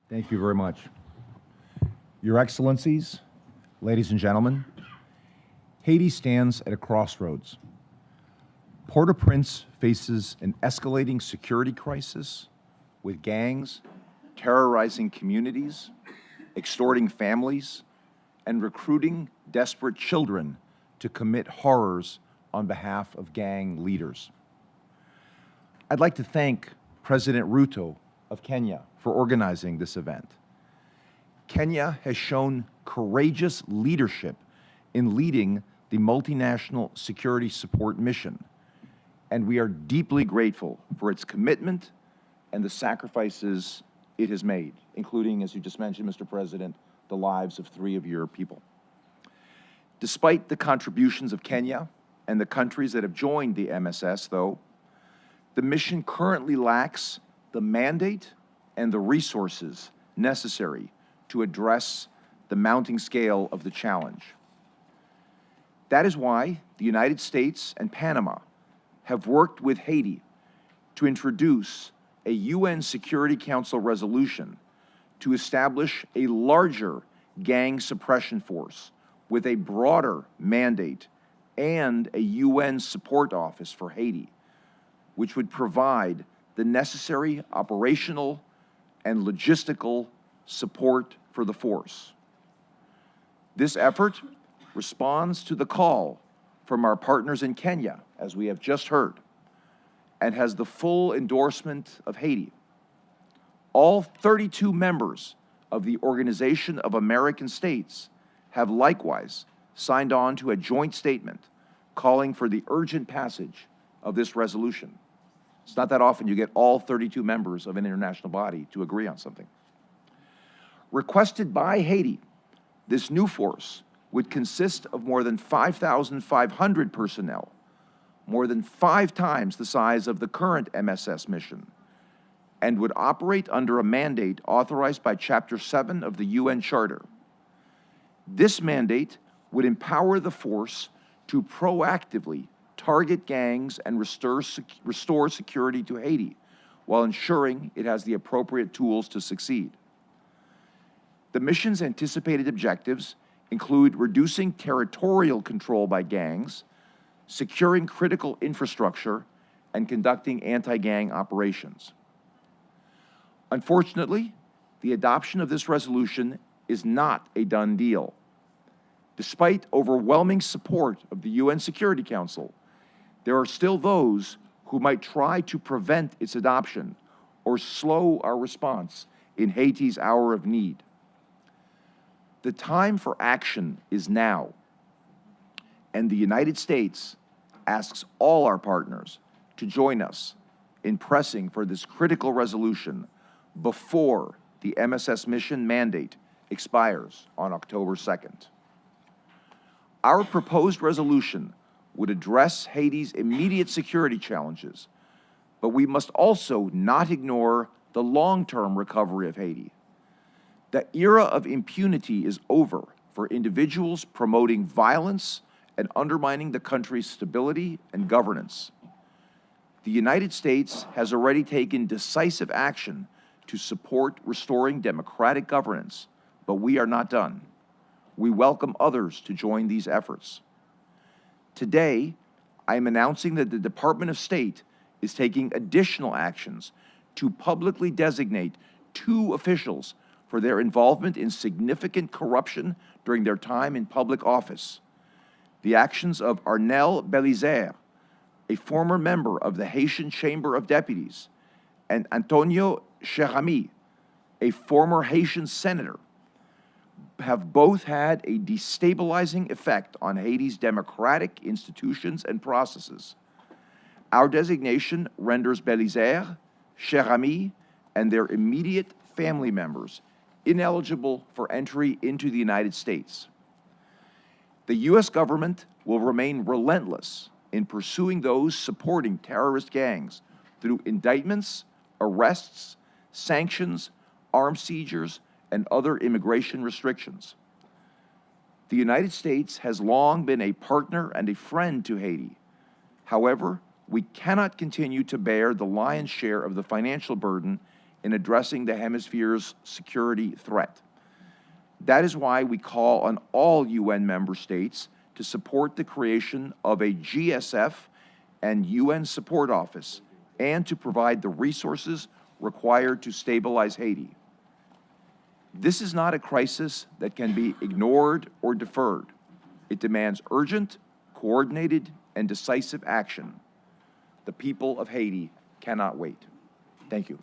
Thank you very much. Your Excellencies, ladies and gentlemen, Haiti stands at a crossroads. Port-au-Prince faces an escalating security crisis with gangs terrorizing communities, extorting families, and recruiting desperate children to commit horrors on behalf of gang leaders. I'd like to thank President Ruto of Kenya for organizing this event. Kenya has shown courageous leadership in leading the multinational security support mission, and we are deeply grateful for its commitment and the sacrifices it has made, including, as you just mentioned, Mr. President, the lives of 3 of your people. Despite the contributions of Kenya and the countries that have joined the MSS, though, the mission currently lacks the mandate and the resources necessary to address the mounting scale of the challenge. That is why the United States and Panama have worked with Haiti to introduce a UN Security Council resolution to establish a larger gang suppression force with a broader mandate and a UN support office for Haiti, which would provide the necessary operational and logistical support for the force. This effort responds to the call from our partners in Kenya, as we have just heard, and has the full endorsement of Haiti. All 32 members of the Organization of American States have likewise signed on to a joint statement calling for the urgent passage of this resolution. It's not that often you get all 32 members of an international body to agree on something. Requested by Haiti, this new force would consist of more than 5,500 personnel, more than 5 times the size of the current MSS mission, and would operate under a mandate authorized by Chapter 7 of the UN Charter. This mandate would empower the force to proactively target gangs and restore security to Haiti while ensuring it has the appropriate tools to succeed. The mission's anticipated objectives include reducing territorial control by gangs, securing critical infrastructure, and conducting anti-gang operations. Unfortunately, the adoption of this resolution is not a done deal. Despite overwhelming support of the UN Security Council, there are still those who might try to prevent its adoption or slow our response in Haiti's hour of need. The time for action is now, and the United States asks all our partners to join us in pressing for this critical resolution before the MSS mission mandate expires on October 2nd. Our proposed resolution would address Haiti's immediate security challenges, but we must also not ignore the long-term recovery of Haiti. The era of impunity is over for individuals promoting violence and undermining the country's stability and governance. The United States has already taken decisive action to support restoring democratic governance, but we are not done. We welcome others to join these efforts. Today, I am announcing that the Department of State is taking additional actions to publicly designate 2 officials for their involvement in significant corruption during their time in public office. The actions of Arnel Belizaire, a former member of the Haitian Chamber of Deputies, and Antonio Cherami, a former Haitian senator, have both had a destabilizing effect on Haiti's democratic institutions and processes. Our designation renders Belizaire, Cherami, and their immediate family members ineligible for entry into the United States. The U.S. government will remain relentless in pursuing those supporting terrorist gangs through indictments, arrests, sanctions, armed seizures, and other immigration restrictions. The United States has long been a partner and a friend to Haiti. However, we cannot continue to bear the lion's share of the financial burden in addressing the hemisphere's security threat. That is why we call on all UN member states to support the creation of a GSF and UN support office and to provide the resources required to stabilize Haiti. This is not a crisis that can be ignored or deferred. It demands urgent, coordinated, and decisive action. The people of Haiti cannot wait. Thank you.